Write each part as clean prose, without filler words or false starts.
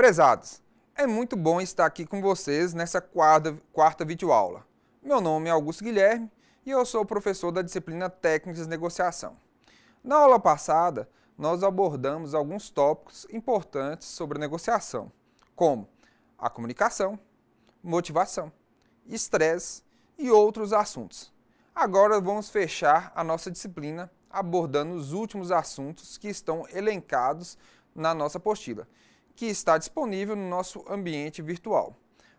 Prezados, é muito bom estar aqui com vocês nessa quarta videoaula. Meu nome é Augusto Guilherme e eu sou professor da disciplina Técnicas de Negociação. Na aula passada, nós abordamos alguns tópicos importantes sobre a negociação, como a comunicação, motivação, estresse e outros assuntos. Agora vamos fechar a nossa disciplina abordando os últimos assuntos que estão elencados na nossa apostila, que está disponível no nosso ambiente virtual.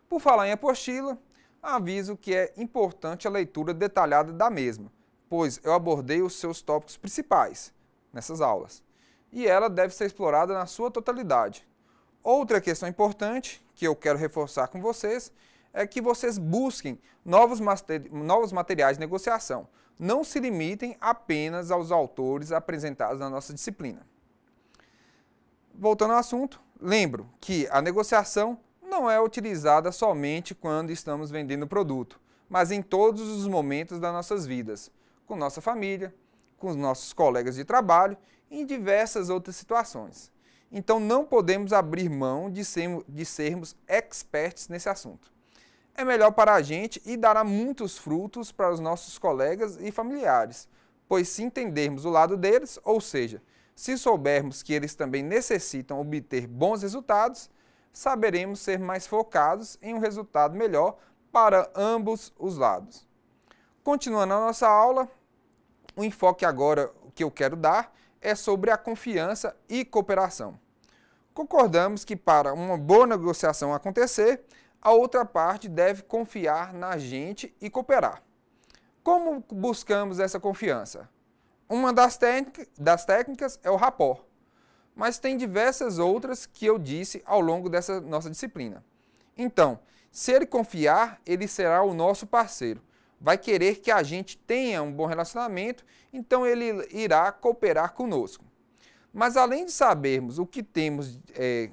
Por falar em apostila, aviso que é importante a leitura detalhada da mesma, pois eu abordei os seus tópicos principais nessas aulas, e ela deve ser explorada na sua totalidade. Outra questão importante que eu quero reforçar com vocês é que vocês busquem novos materiais de negociação. Não se limitem apenas aos autores apresentados na nossa disciplina. Voltando ao assunto, lembro que a negociação não é utilizada somente quando estamos vendendo produto, mas em todos os momentos das nossas vidas, com nossa família, com os nossos colegas de trabalho e em diversas outras situações. Então não podemos abrir mão de sermos experts nesse assunto. É melhor para a gente e dará muitos frutos para os nossos colegas e familiares, pois se entendermos o lado deles, ou seja, se soubermos que eles também necessitam obter bons resultados, saberemos ser mais focados em um resultado melhor para ambos os lados. Continuando a nossa aula, o enfoque agora que eu quero dar é sobre a confiança e cooperação. Concordamos que para uma boa negociação acontecer, a outra parte deve confiar na gente e cooperar. Como buscamos essa confiança? Uma das técnicas é o rapport, mas tem diversas outras que eu disse ao longo dessa nossa disciplina. Então, se ele confiar, ele será o nosso parceiro. Vai querer que a gente tenha um bom relacionamento, então ele irá cooperar conosco. Mas além de sabermos o que temos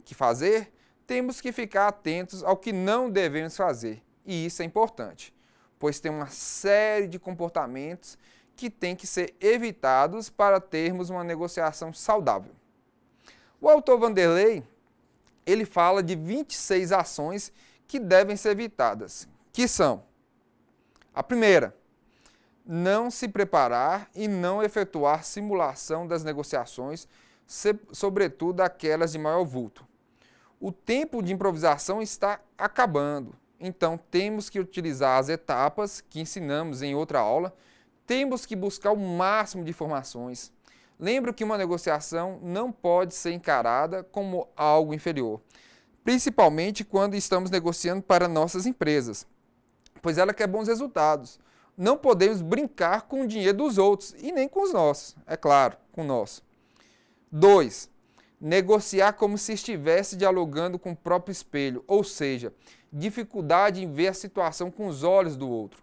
que fazer, temos que ficar atentos ao que não devemos fazer. E isso é importante, pois tem uma série de comportamentos que têm que ser evitados para termos uma negociação saudável. O autor Vanderlei, ele fala de 26 ações que devem ser evitadas, que são: a primeira, não se preparar e não efetuar simulação das negociações, sobretudo aquelas de maior vulto. O tempo de improvisação está acabando, então temos que utilizar as etapas que ensinamos em outra aula, temos que buscar o máximo de informações. Lembro que uma negociação não pode ser encarada como algo inferior, principalmente quando estamos negociando para nossas empresas, pois ela quer bons resultados. Não podemos brincar com o dinheiro dos outros e nem com os nossos, é claro, com o nosso. 2. Negociar como se estivesse dialogando com o próprio espelho, ou seja, dificuldade em ver a situação com os olhos do outro.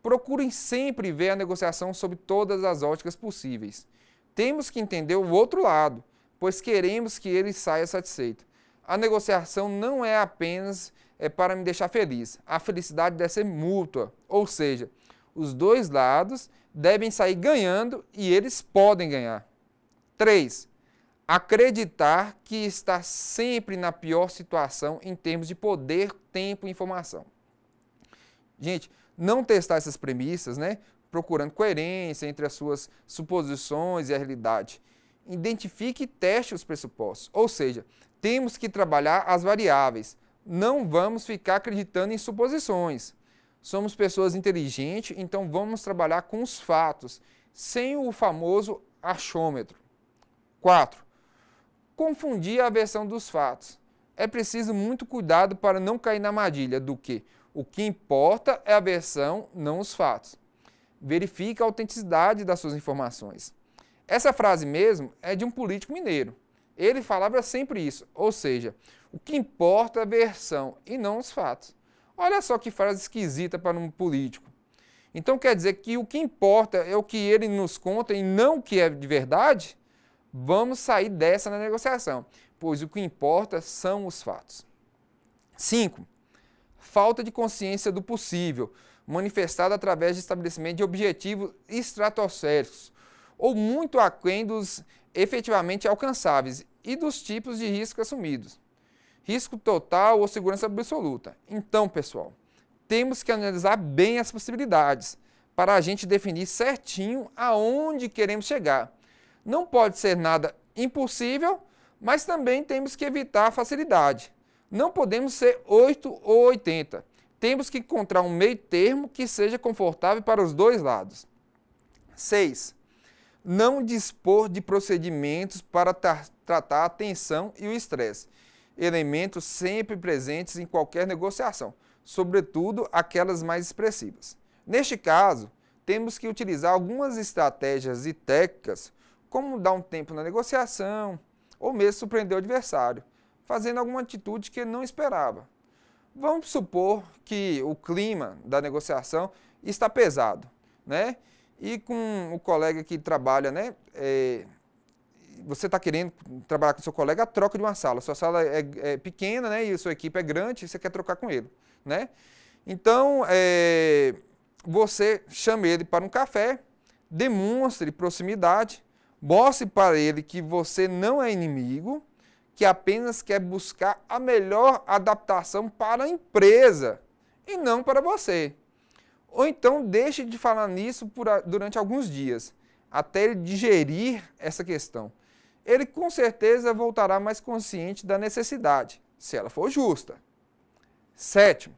Procurem sempre ver a negociação sob todas as óticas possíveis. Temos que entender o outro lado, pois queremos que ele saia satisfeito. A negociação não é apenas para me deixar feliz. A felicidade deve ser mútua, ou seja, os dois lados devem sair ganhando e eles podem ganhar. 3. Acreditar que está sempre na pior situação em termos de poder, tempo e informação. Gente, não testar essas premissas, procurando coerência entre as suas suposições e a realidade. Identifique e teste os pressupostos, ou seja, temos que trabalhar as variáveis. Não vamos ficar acreditando em suposições. Somos pessoas inteligentes, então vamos trabalhar com os fatos, sem o famoso achômetro. 4. Confundir a versão dos fatos. É preciso muito cuidado para não cair na armadilha do que o que importa é a versão, não os fatos. Verifique a autenticidade das suas informações. Essa frase mesmo é de um político mineiro. Ele falava sempre isso, ou seja, o que importa é a versão e não os fatos. Olha só que frase esquisita para um político. Então quer dizer que o que importa é o que ele nos conta e não o que é de verdade? Vamos sair dessa na negociação, pois o que importa são os fatos. 5. Falta de consciência do possível, manifestada através de estabelecimento de objetivos estratosféricos, ou muito aquém dos efetivamente alcançáveis e dos tipos de risco assumidos. risco total ou segurança absoluta. Então, pessoal, temos que analisar bem as possibilidades para a gente definir certinho aonde queremos chegar. Não pode ser nada impossível, mas também temos que evitar a facilidade. Não podemos ser 8 ou 80. Temos que encontrar um meio termo que seja confortável para os dois lados. 6. Não dispor de procedimentos para tratar a tensão e o estresse, elementos sempre presentes em qualquer negociação, sobretudo aquelas mais expressivas. Neste caso, temos que utilizar algumas estratégias e técnicas, como dar um tempo na negociação, ou mesmo surpreender o adversário, fazendo alguma atitude que ele não esperava. Vamos supor que o clima da negociação está pesado, né? E com o colega que trabalha, né? Você está querendo trabalhar com seu colega a troca de uma sala. Sua sala é pequena, né? E a sua equipe é grande e você quer trocar com ele, né? Então, você chama ele para um café, demonstre proximidade, mostre para ele que você não é inimigo, que apenas quer buscar a melhor adaptação para a empresa e não para você. Ou então deixe de falar nisso durante alguns dias, até ele digerir essa questão. Ele com certeza voltará mais consciente da necessidade, se ela for justa. 7.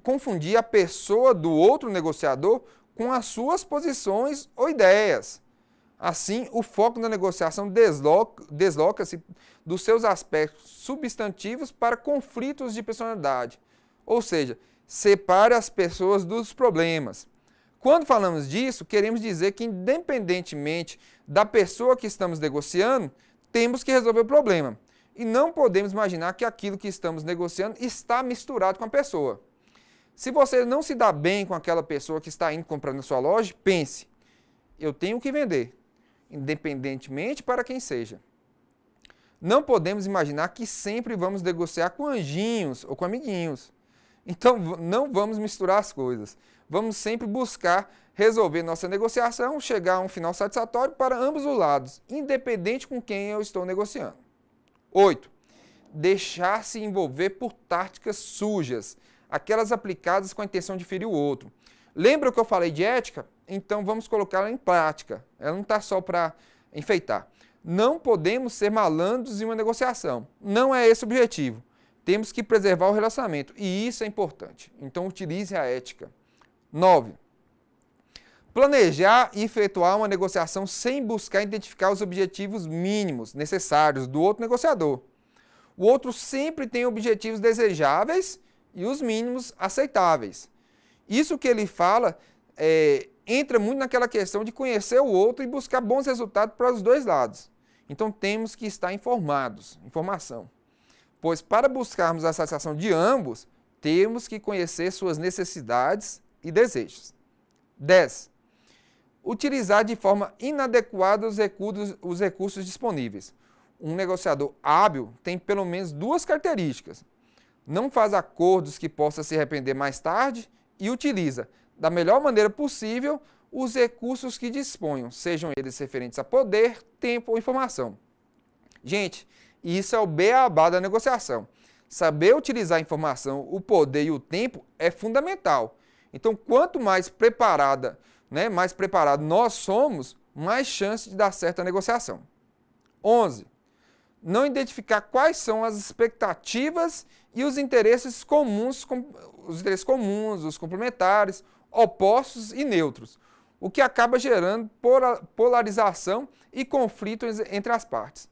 Confundir a pessoa do outro negociador com as suas posições ou ideias. Assim, o foco na negociação desloca-se dos seus aspectos substantivos para conflitos de personalidade. Ou seja, separe as pessoas dos problemas. Quando falamos disso, queremos dizer que, independentemente da pessoa que estamos negociando, temos que resolver o problema. E não podemos imaginar que aquilo que estamos negociando está misturado com a pessoa. Se você não se dá bem com aquela pessoa que está indo comprar na sua loja, pense, eu tenho que vender, independentemente para quem seja. Não podemos imaginar que sempre vamos negociar com anjinhos ou com amiguinhos. Então, não vamos misturar as coisas. Vamos sempre buscar resolver nossa negociação, chegar a um final satisfatório para ambos os lados, independente com quem eu estou negociando. 8. Deixar-se envolver por táticas sujas, aquelas aplicadas com a intenção de ferir o outro. Lembra que eu falei de ética? Então vamos colocá-la em prática. Ela não está só para enfeitar. Não podemos ser malandros em uma negociação. Não é esse o objetivo. Temos que preservar o relacionamento e isso é importante. Então utilize a ética. 9. Planejar e efetuar uma negociação sem buscar identificar os objetivos mínimos necessários do outro negociador. O outro sempre tem objetivos desejáveis e os mínimos aceitáveis. Isso que ele fala entra muito naquela questão de conhecer o outro e buscar bons resultados para os dois lados. Então temos que estar informação. Pois para buscarmos a satisfação de ambos, temos que conhecer suas necessidades e desejos. 10. Utilizar de forma inadequada os recursos disponíveis. Um negociador hábil tem pelo menos duas características. Não faz acordos que possa se arrepender mais tarde e utiliza, da melhor maneira possível, os recursos que disponham, sejam eles referentes a poder, tempo ou informação. Gente, isso é o beabá da negociação. Saber utilizar a informação, o poder e o tempo é fundamental. Então, quanto mais preparado nós somos, mais chance de dar certo a negociação. 11. Não identificar quais são as expectativas e os interesses comuns, os complementares, opostos e neutros, o que acaba gerando polarização e conflito entre as partes.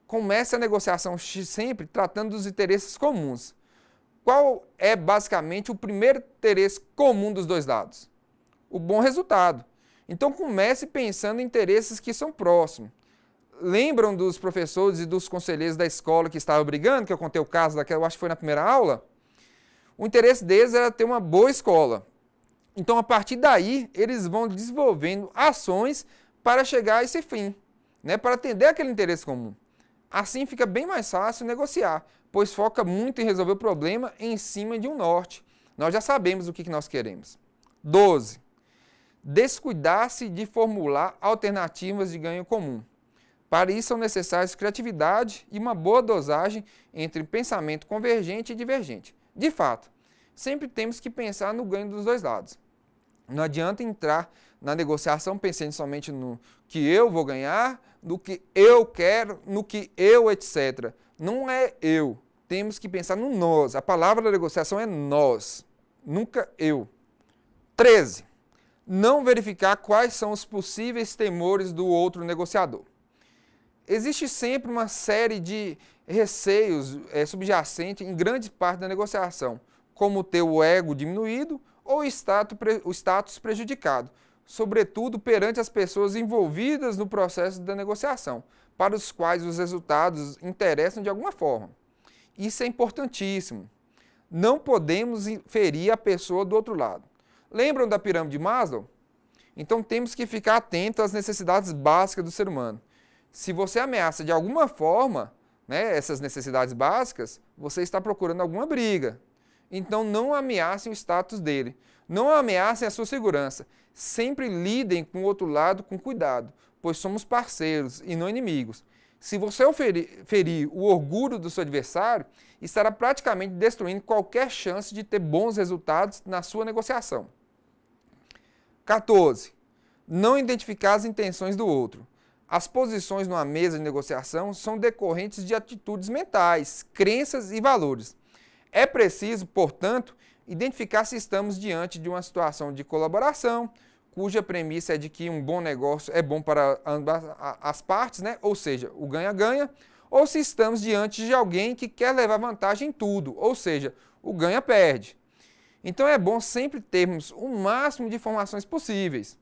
Comece a negociação sempre tratando dos interesses comuns. Qual é basicamente o primeiro interesse comum dos dois lados? O bom resultado. Então comece pensando em interesses que são próximos. Lembram dos professores e dos conselheiros da escola que estavam brigando, que eu contei o caso daquela, eu acho que foi na primeira aula? O interesse deles era ter uma boa escola. Então, a partir daí, eles vão desenvolvendo ações para chegar a esse fim, né, para atender aquele interesse comum. Assim fica bem mais fácil negociar, pois foca muito em resolver o problema em cima de um norte. Nós já sabemos o que nós queremos. 12. Descuidar-se de formular alternativas de ganho comum. Para isso são necessários criatividade e uma boa dosagem entre pensamento convergente e divergente. De fato, sempre temos que pensar no ganho dos dois lados. Não adianta entrar na negociação pensando somente no que eu vou ganhar, no que eu quero, no que eu, etc. Não é eu. Temos que pensar no nós. A palavra da negociação é nós, nunca eu. 13. Não verificar quais são os possíveis temores do outro negociador. Existe sempre uma série de receios subjacentes em grande parte da negociação, como ter o ego diminuído ou o status prejudicado, sobretudo perante as pessoas envolvidas no processo da negociação, para os quais os resultados interessam de alguma forma. Isso é importantíssimo. Não podemos ferir a pessoa do outro lado. Lembram da pirâmide de Maslow? Então temos que ficar atentos às necessidades básicas do ser humano. Se você ameaça de alguma forma, essas necessidades básicas, você está procurando alguma briga. Então não ameacem o status dele. Não ameacem a sua segurança. Sempre lidem com o outro lado com cuidado, pois somos parceiros e não inimigos. Se você ferir o orgulho do seu adversário, estará praticamente destruindo qualquer chance de ter bons resultados na sua negociação. 14. Não identificar as intenções do outro. As posições numa mesa de negociação são decorrentes de atitudes mentais, crenças e valores. É preciso, portanto, identificar se estamos diante de uma situação de colaboração, cuja premissa é de que um bom negócio é bom para ambas as partes, ou seja, o ganha-ganha, ou se estamos diante de alguém que quer levar vantagem em tudo, ou seja, o ganha-perde. Então é bom sempre termos o máximo de informações possíveis.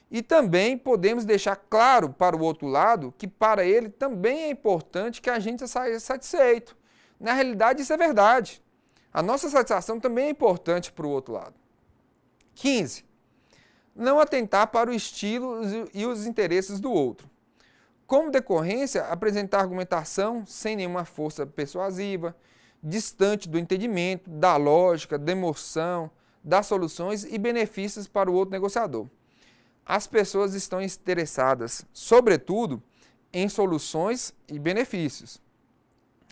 E também podemos deixar claro para o outro lado que para ele também é importante que a gente saia satisfeito. Na realidade isso é verdade. A nossa satisfação também é importante para o outro lado. 15. Não atentar para o estilo e os interesses do outro. Como decorrência, apresentar argumentação sem nenhuma força persuasiva, distante do entendimento, da lógica, da emoção, das soluções e benefícios para o outro negociador. As pessoas estão interessadas, sobretudo, em soluções e benefícios.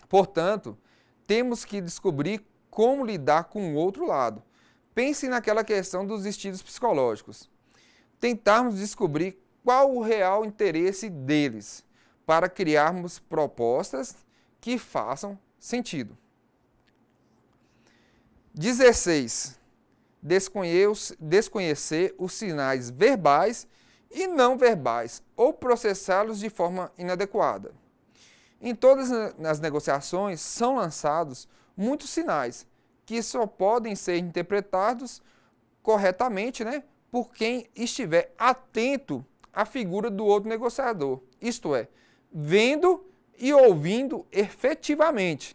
Portanto, temos que descobrir como lidar com o outro lado. Pense naquela questão dos estilos psicológicos. Tentarmos descobrir qual o real interesse deles, para criarmos propostas que façam sentido. 16. Desconhecer os sinais verbais e não verbais, ou processá-los de forma inadequada. Em todas as negociações são lançados muitos sinais que só podem ser interpretados corretamente, por quem estiver atento à figura do outro negociador, isto é, vendo e ouvindo efetivamente.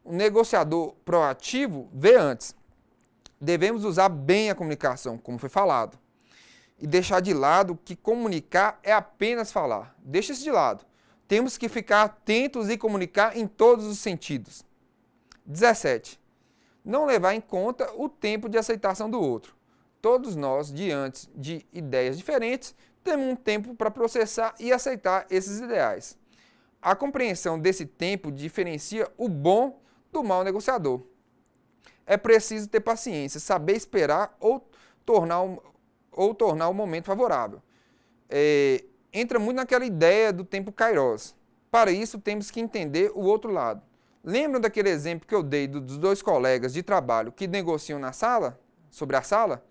O negociador proativo vê antes. Devemos usar bem a comunicação, como foi falado, e deixar de lado que comunicar é apenas falar. Deixa isso de lado. Temos que ficar atentos e comunicar em todos os sentidos. 17. Não levar em conta o tempo de aceitação do outro. Todos nós, diante de ideias diferentes, temos um tempo para processar e aceitar esses ideais. A compreensão desse tempo diferencia o bom do mau negociador. É preciso ter paciência, saber esperar ou tornar o momento favorável. Entra muito naquela ideia do tempo Kairos. Para isso, temos que entender o outro lado. Lembram daquele exemplo que eu dei dos dois colegas de trabalho que negociam na sala, sobre a sala?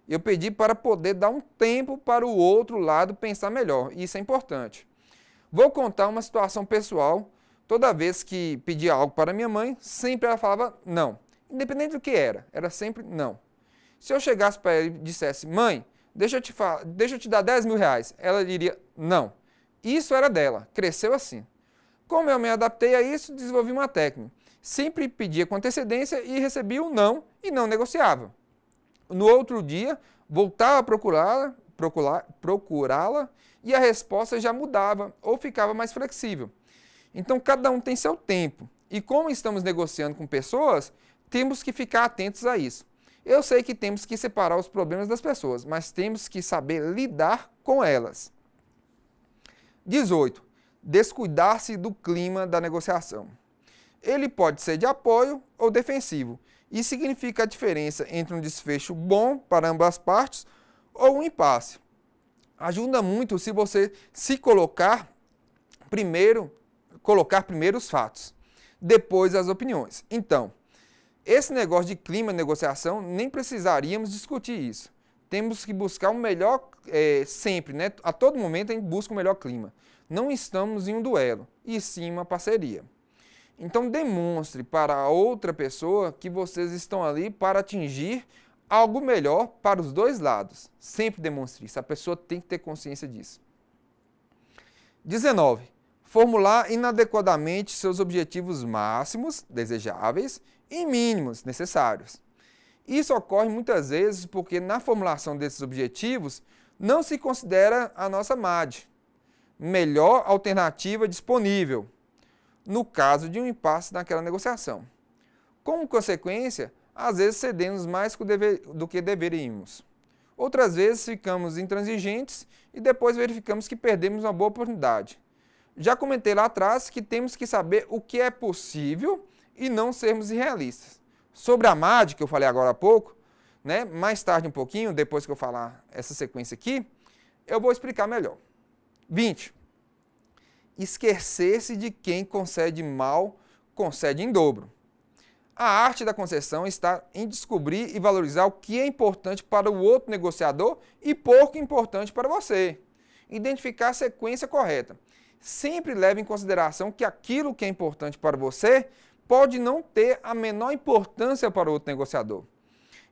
Eu pedi para poder dar um tempo para o outro lado pensar melhor. Isso é importante. Vou contar uma situação pessoal. Toda vez que pedia algo para minha mãe, sempre ela falava não. Independente do que era sempre não. Se eu chegasse para ela e dissesse, mãe, deixa eu te dar 10 mil reais, ela diria não. Isso era dela, cresceu assim. Como eu me adaptei a isso, desenvolvi uma técnica. Sempre pedia com antecedência e recebia um não e não negociava. No outro dia, voltava a procurá-la e a resposta já mudava ou ficava mais flexível. Então, cada um tem seu tempo. E como estamos negociando com pessoas, temos que ficar atentos a isso. Eu sei que temos que separar os problemas das pessoas, mas temos que saber lidar com elas. 18. descuidar-se do clima da negociação. Ele pode ser de apoio ou defensivo, e significa a diferença entre um desfecho bom para ambas as partes ou um impasse. Ajuda muito se você colocar primeiro os fatos, depois as opiniões. Então, esse negócio de clima de negociação, nem precisaríamos discutir isso. Temos que buscar o melhor sempre, né? A todo momento a gente busca o melhor clima. Não estamos em um duelo, e sim uma parceria. Então demonstre para a outra pessoa que vocês estão ali para atingir algo melhor para os dois lados. Sempre demonstre isso, a pessoa tem que ter consciência disso. 19. Formular inadequadamente seus objetivos máximos, desejáveis, e mínimos, necessários. Isso ocorre muitas vezes porque na formulação desses objetivos não se considera a nossa MAD, melhor alternativa disponível, no caso de um impasse naquela negociação. Como consequência, às vezes cedemos mais do que deveríamos. Outras vezes ficamos intransigentes e depois verificamos que perdemos uma boa oportunidade. Já comentei lá atrás que temos que saber o que é possível e não sermos irrealistas. Sobre a MAD, que eu falei agora há pouco, né, mais tarde um pouquinho, depois que eu falar essa sequência aqui, eu vou explicar melhor. 20. Esquecer-se de quem concede mal, concede em dobro. A arte da concessão está em descobrir e valorizar o que é importante para o outro negociador e pouco importante para você. Identificar a sequência correta. Sempre leve em consideração que aquilo que é importante para você pode não ter a menor importância para o outro negociador.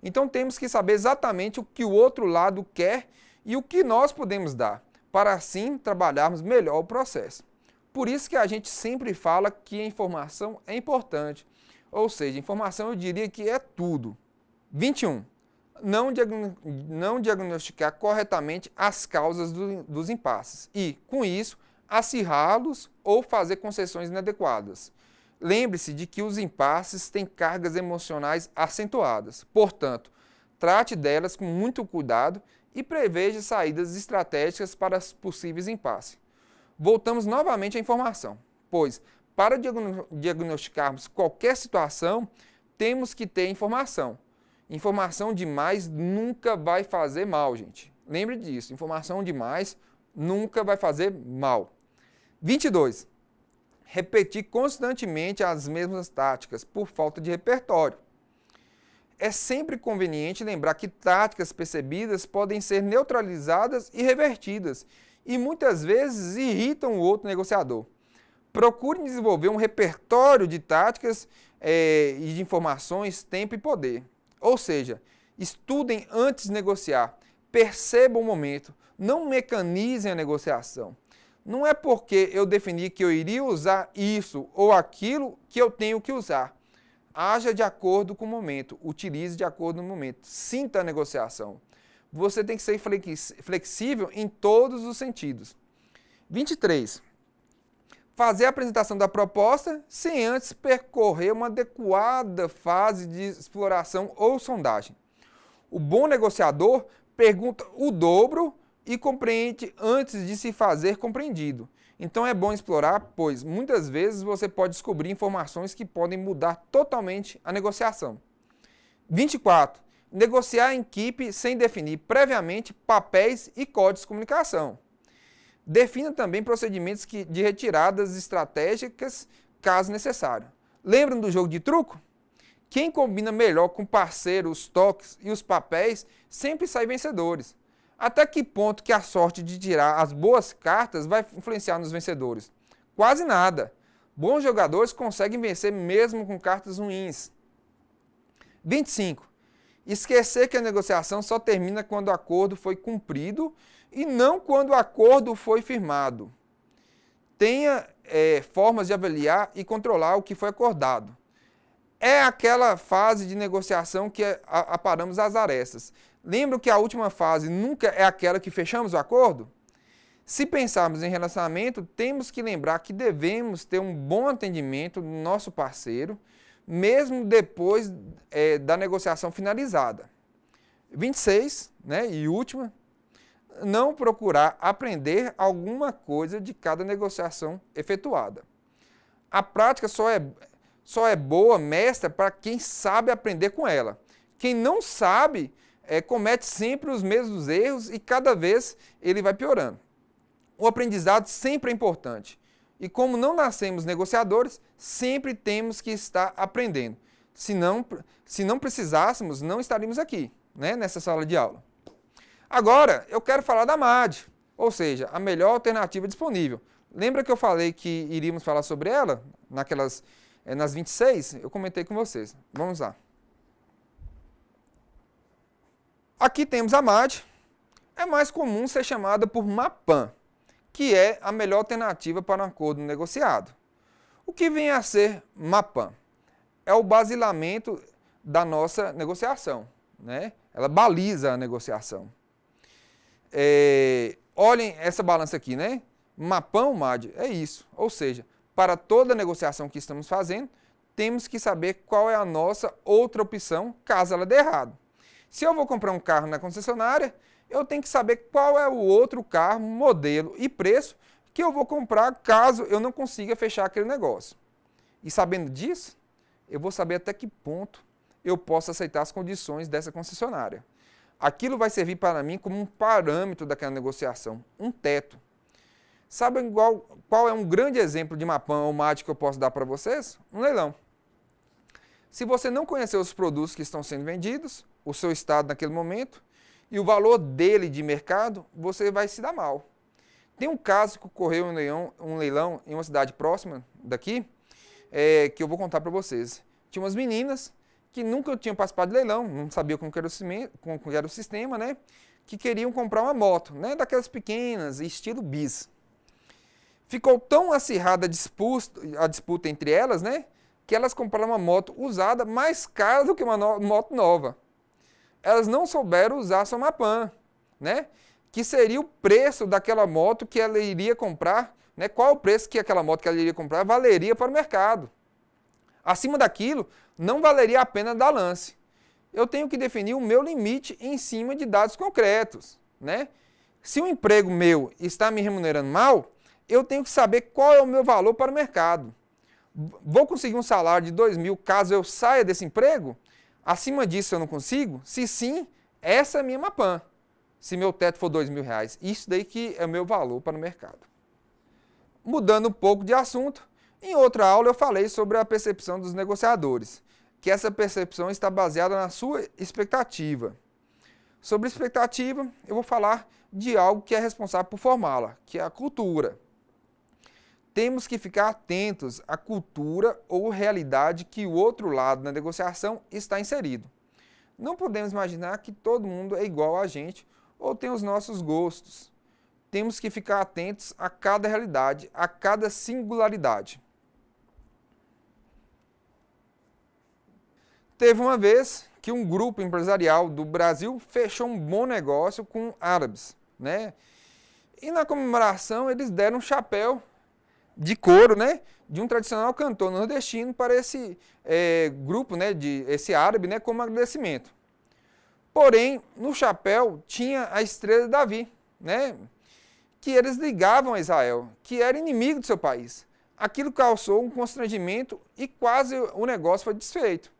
Então temos que saber exatamente o que o outro lado quer e o que nós podemos dar, para assim trabalharmos melhor o processo. Por isso que a gente sempre fala que a informação é importante. Ou seja, informação eu diria que é tudo. 21. Não diagnosticar corretamente as causas dos impasses e, com isso, acirrá-los ou fazer concessões inadequadas. Lembre-se de que os impasses têm cargas emocionais acentuadas. Portanto, trate delas com muito cuidado e preveja saídas estratégicas para os possíveis impasses. Voltamos novamente à informação, pois, para diagnosticarmos qualquer situação, temos que ter informação. Informação demais nunca vai fazer mal, gente. Lembre disso, informação demais nunca vai fazer mal. 22. Repetir constantemente as mesmas táticas por falta de repertório. É sempre conveniente lembrar que táticas percebidas podem ser neutralizadas e revertidas, e muitas vezes irritam o outro negociador. Procure desenvolver um repertório de táticas e de informações, tempo e poder. Ou seja, estudem antes de negociar, percebam o momento, não mecanizem a negociação. Não é porque eu defini que eu iria usar isso ou aquilo que eu tenho que usar. Haja de acordo com o momento, utilize de acordo com o momento, sinta a negociação. Você tem que ser flexível em todos os sentidos. 23. Fazer a apresentação da proposta sem antes percorrer uma adequada fase de exploração ou sondagem. O bom negociador pergunta o dobro e compreende antes de se fazer compreendido. Então é bom explorar, pois muitas vezes você pode descobrir informações que podem mudar totalmente a negociação. 24. Negociar em equipe sem definir previamente papéis e códigos de comunicação. Defina também procedimentos de retiradas estratégicas, caso necessário. Lembram do jogo de truco? Quem combina melhor com o parceiro os toques e os papéis sempre sai vencedores. Até que ponto que a sorte de tirar as boas cartas vai influenciar nos vencedores? Quase nada. Bons jogadores conseguem vencer mesmo com cartas ruins. 25. Esquecer que a negociação só termina quando o acordo foi cumprido e não quando o acordo foi firmado. Tenha formas de avaliar e controlar o que foi acordado. É aquela fase de negociação que aparamos as arestas. Lembra que a última fase nunca é aquela que fechamos o acordo? Se pensarmos em relacionamento, temos que lembrar que devemos ter um bom atendimento do nosso parceiro, mesmo depois da negociação finalizada. 26, né, e última, não procurar aprender alguma coisa de cada negociação efetuada. A prática só é boa mestra para quem sabe aprender com ela. Quem não sabe, comete sempre os mesmos erros e cada vez ele vai piorando. O aprendizado sempre é importante. E como não nascemos negociadores, sempre temos que estar aprendendo. Se não precisássemos, não estaríamos aqui, né, nessa sala de aula. Agora, eu quero falar da MAD, ou seja, a melhor alternativa disponível. Lembra que eu falei que iríamos falar sobre ela nas 26? Eu comentei com vocês. Vamos lá. Aqui temos a MAD. É mais comum ser chamada por MAPAN, que é a melhor alternativa para um acordo negociado. O que vem a ser MAPAN? É o basilamento da nossa negociação, né? Ela baliza a negociação. Olhem essa balança aqui, né? MAPAN ou MAD, é isso. Ou seja, para toda negociação que estamos fazendo, temos que saber qual é a nossa outra opção, caso ela dê errado. Se eu vou comprar um carro na concessionária, eu tenho que saber qual é o outro carro, modelo e preço que eu vou comprar caso eu não consiga fechar aquele negócio. E sabendo disso, eu vou saber até que ponto eu posso aceitar as condições dessa concessionária. Aquilo vai servir para mim como um parâmetro daquela negociação, um teto. Sabem qual é um grande exemplo de MAPAN ou MAD que eu posso dar para vocês? Um leilão. Se você não conhecer os produtos que estão sendo vendidos, o seu estado naquele momento e o valor dele de mercado, você vai se dar mal. Tem um caso que ocorreu um leilão em uma cidade próxima daqui, que eu vou contar para vocês. Tinha umas meninas que nunca tinham participado de leilão, não sabiam como era o sistema, né? Que queriam comprar uma moto, né? Daquelas pequenas, estilo bis. Ficou tão acirrada a disputa entre elas, né? Que elas compraram uma moto usada mais cara do que uma moto nova. Elas não souberam usar sua MAPAN, né? Que seria o preço daquela moto que ela iria comprar, né? Qual o preço que aquela moto que ela iria comprar valeria para o mercado. Acima daquilo, não valeria a pena dar lance. Eu tenho que definir o meu limite em cima de dados concretos, né? Se o emprego meu está me remunerando mal, eu tenho que saber qual é o meu valor para o mercado. Vou conseguir um salário de 2.000 caso eu saia desse emprego? Acima disso eu não consigo? Se sim, essa é a minha MAPAN. Se meu teto for R$2.000, isso daí que é o meu valor para o mercado. Mudando um pouco de assunto, em outra aula eu falei sobre a percepção dos negociadores, que essa percepção está baseada na sua expectativa. Sobre expectativa, eu vou falar de algo que é responsável por formá-la, que é a cultura. Temos que ficar atentos à cultura ou realidade que o outro lado na negociação está inserido. Não podemos imaginar que todo mundo é igual a gente ou tem os nossos gostos. Temos que ficar atentos a cada realidade, a cada singularidade. Teve uma vez que um grupo empresarial do Brasil fechou um bom negócio com árabes, né? E na comemoração eles deram um chapéu de couro, né, de um tradicional cantor nordestino para esse grupo, né, esse árabe, né, como agradecimento. Porém, no chapéu tinha a estrela de Davi, né, que eles ligavam a Israel, que era inimigo do seu país. Aquilo causou um constrangimento e quase o negócio foi desfeito.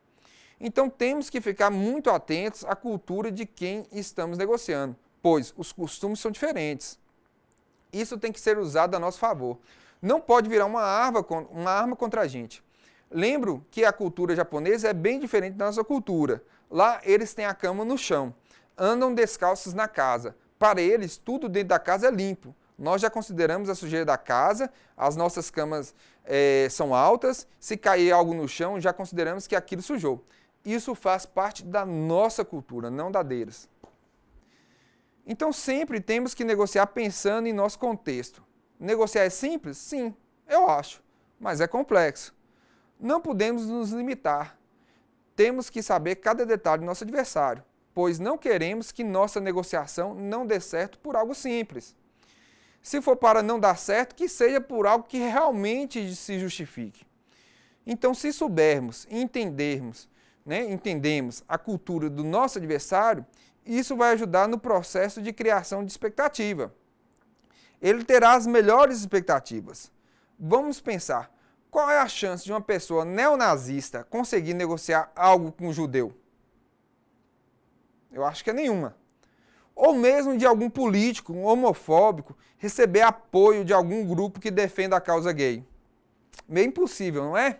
Então temos que ficar muito atentos à cultura de quem estamos negociando, pois os costumes são diferentes. Isso tem que ser usado a nosso favor. Não pode virar uma arma contra a gente. Lembro que a cultura japonesa é bem diferente da nossa cultura. Lá eles têm a cama no chão, andam descalços na casa. Para eles, tudo dentro da casa é limpo. Nós já consideramos a sujeira da casa, as nossas camas são altas, se cair algo no chão, já consideramos que aquilo sujou. Isso faz parte da nossa cultura, não da deles. Então sempre temos que negociar pensando em nosso contexto. Negociar é simples? Sim, eu acho, mas é complexo. Não podemos nos limitar. Temos que saber cada detalhe do nosso adversário, pois não queremos que nossa negociação não dê certo por algo simples. Se for para não dar certo, que seja por algo que realmente se justifique. Então, se soubermos e entendemos a cultura do nosso adversário Isso vai ajudar no processo de criação de expectativa. Ele terá as melhores expectativas. Vamos pensar, qual é a chance de uma pessoa neonazista conseguir negociar algo com um judeu? Eu acho que é nenhuma. Ou mesmo de algum político homofóbico receber apoio de algum grupo que defenda a causa gay. Meio impossível, não é?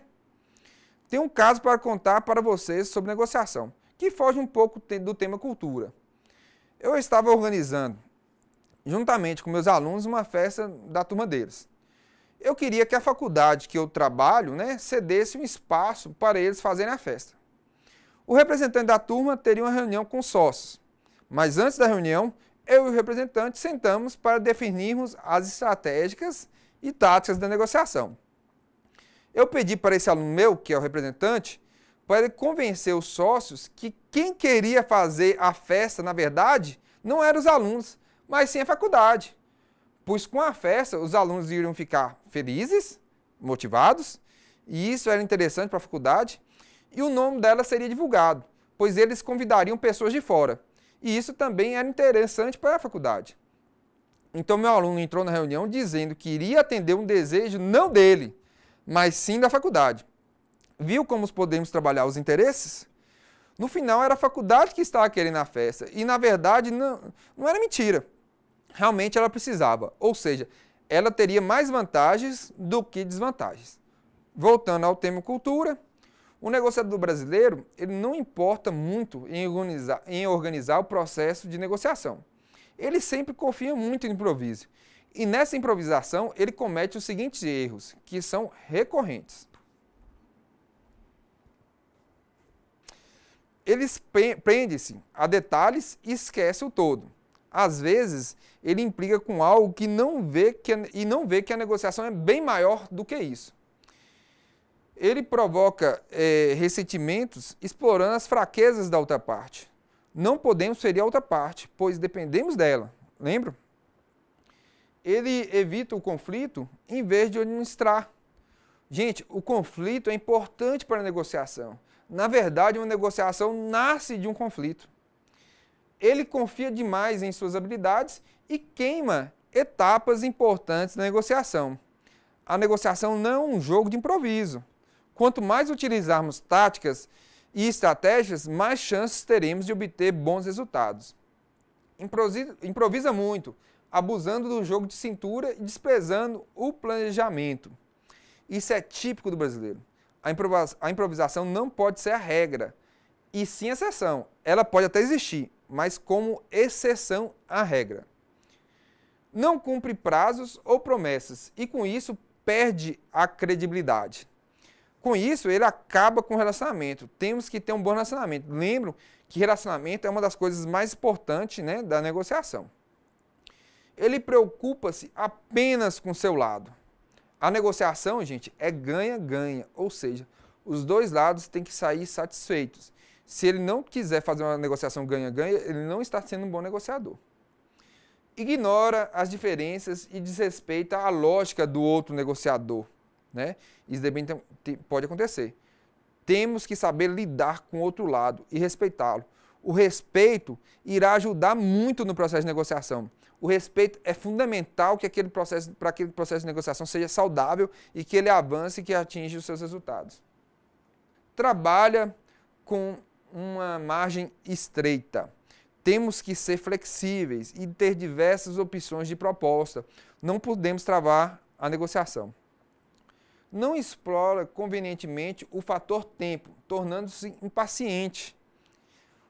Tem um caso para contar para vocês sobre negociação, que foge um pouco do tema cultura. Eu estava organizando, juntamente com meus alunos, uma festa da turma deles. Eu queria que a faculdade que eu trabalho, cedesse um espaço para eles fazerem a festa. O representante da turma teria uma reunião com os sócios, mas antes da reunião, eu e o representante sentamos para definirmos as estratégicas e táticas da negociação. Eu pedi para esse aluno meu, que é o representante, para ele convencer os sócios que quem queria fazer a festa, na verdade, não eram os alunos, mas sim a faculdade. Pois com a festa, os alunos iriam ficar felizes, motivados, e isso era interessante para a faculdade, e o nome dela seria divulgado, pois eles convidariam pessoas de fora. E isso também era interessante para a faculdade. Então, meu aluno entrou na reunião dizendo que iria atender um desejo não dele, mas sim da faculdade. Viu como podemos trabalhar os interesses? No final, era a faculdade que estava querendo a festa. E, na verdade, não era mentira. Realmente ela precisava. Ou seja, ela teria mais vantagens do que desvantagens. Voltando ao tema cultura, o negociador brasileiro ele não importa muito em organizar o processo de negociação. Ele sempre confia muito no improviso. E nessa improvisação, ele comete os seguintes erros, que são recorrentes. Ele prende-se a detalhes e esquece o todo. Às vezes, ele implica com algo que não vê que a negociação é bem maior do que isso. Ele provoca ressentimentos explorando as fraquezas da outra parte. Não podemos ferir a outra parte, pois dependemos dela. Lembra? Ele evita o conflito em vez de administrar. Gente, o conflito é importante para a negociação. Na verdade, uma negociação nasce de um conflito. Ele confia demais em suas habilidades e queima etapas importantes na negociação. A negociação não é um jogo de improviso. Quanto mais utilizarmos táticas e estratégias, mais chances teremos de obter bons resultados. Improvisa muito, abusando do jogo de cintura e desprezando o planejamento. Isso é típico do brasileiro. A improvisação não pode ser a regra, e sim a exceção. Ela pode até existir, mas como exceção à regra. Não cumpre prazos ou promessas, e com isso perde a credibilidade. Com isso, ele acaba com o relacionamento. Temos que ter um bom relacionamento. Lembram que relacionamento é uma das coisas mais importantes, da negociação. Ele preocupa-se apenas com o seu lado. A negociação, gente, é ganha-ganha, ou seja, os dois lados têm que sair satisfeitos. Se ele não quiser fazer uma negociação ganha-ganha, ele não está sendo um bom negociador. Ignora as diferenças e desrespeita a lógica do outro negociador. Isso também pode acontecer. Temos que saber lidar com o outro lado e respeitá-lo. O respeito irá ajudar muito no processo de negociação. O respeito é fundamental para que aquele processo de negociação seja saudável e que ele avance e que atinja os seus resultados. Trabalha com uma margem estreita. Temos que ser flexíveis e ter diversas opções de proposta. Não podemos travar a negociação. Não explora convenientemente o fator tempo, tornando-se impaciente.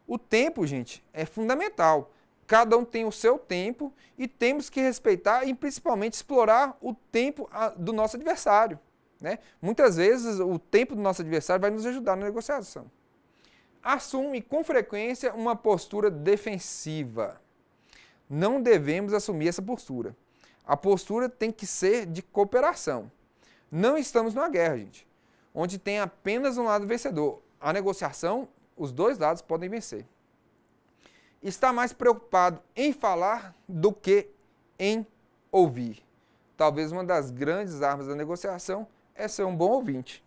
O tempo, gente, é fundamental. Cada um tem o seu tempo e temos que respeitar e principalmente explorar o tempo do nosso adversário. Muitas vezes o tempo do nosso adversário vai nos ajudar na negociação. Assume com frequência uma postura defensiva. Não devemos assumir essa postura. A postura tem que ser de cooperação. Não estamos numa guerra, gente, onde tem apenas um lado vencedor. A negociação, os dois lados podem vencer. Está mais preocupado em falar do que em ouvir. Talvez uma das grandes armas da negociação é ser um bom ouvinte.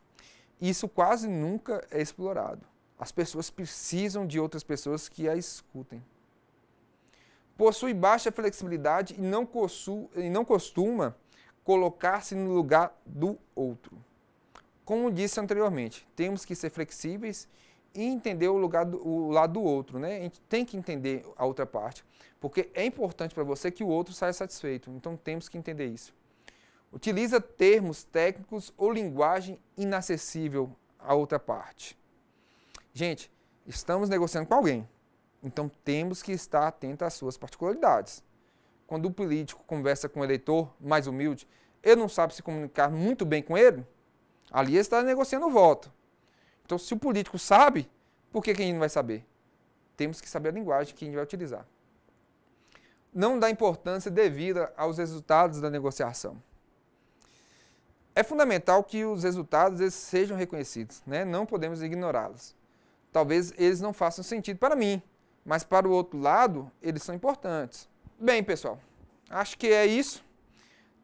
Isso quase nunca é explorado. As pessoas precisam de outras pessoas que a escutem. possui baixa flexibilidade e não costuma colocar-se no lugar do outro. Como disse anteriormente, temos que ser flexíveis e entender o lado do outro, né? A gente tem que entender a outra parte, porque é importante para você que o outro saia satisfeito, então temos que entender isso. Utiliza termos técnicos ou linguagem inacessível à outra parte. Gente, estamos negociando com alguém, então temos que estar atento às suas particularidades. Quando o político conversa com o eleitor mais humilde, ele não sabe se comunicar muito bem com ele, ali ele está negociando o voto. Então, se o político sabe, por que a gente não vai saber? Temos que saber a linguagem que a gente vai utilizar. Não dá importância devida aos resultados da negociação. É fundamental que os resultados eles sejam reconhecidos, né? Não podemos ignorá-los. Talvez eles não façam sentido para mim, mas para o outro lado, eles são importantes. Bem, pessoal, acho que é isso.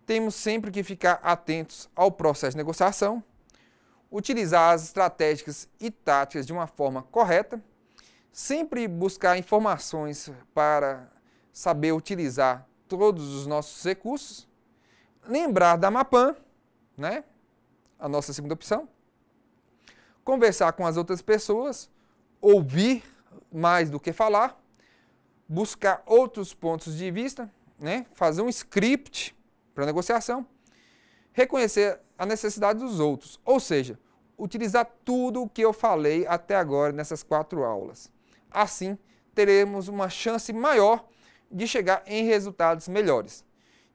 Temos sempre que ficar atentos ao processo de negociação, utilizar as estratégias e táticas de uma forma correta, sempre buscar informações para saber utilizar todos os nossos recursos, lembrar da Mapan, né? A nossa segunda opção, conversar com as outras pessoas, ouvir mais do que falar, buscar outros pontos de vista, né? Fazer um script para negociação, reconhecer a necessidade dos outros, ou seja, utilizar tudo o que eu falei até agora nessas 4 aulas. Assim, teremos uma chance maior de chegar em resultados melhores.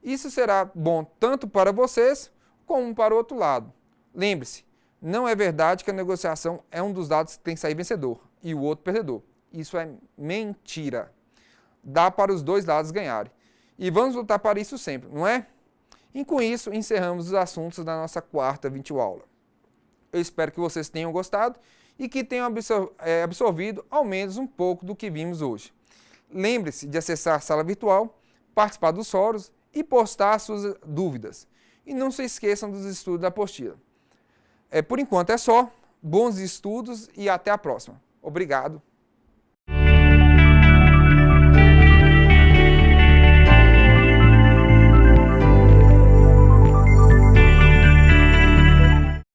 Isso será bom tanto para vocês como para o outro lado. Lembre-se, não é verdade que a negociação é um dos lados que tem que sair vencedor e o outro perdedor. Isso é mentira. Dá para os dois lados ganharem. E vamos lutar para isso sempre, não é? E com isso, encerramos os assuntos da nossa 4ª videoaula. Eu espero que vocês tenham gostado e que tenham absorvido ao menos um pouco do que vimos hoje. Lembre-se de acessar a sala virtual, participar dos fóruns e postar suas dúvidas. E não se esqueçam dos estudos da apostila. Por enquanto é só. Bons estudos e até a próxima. Obrigado.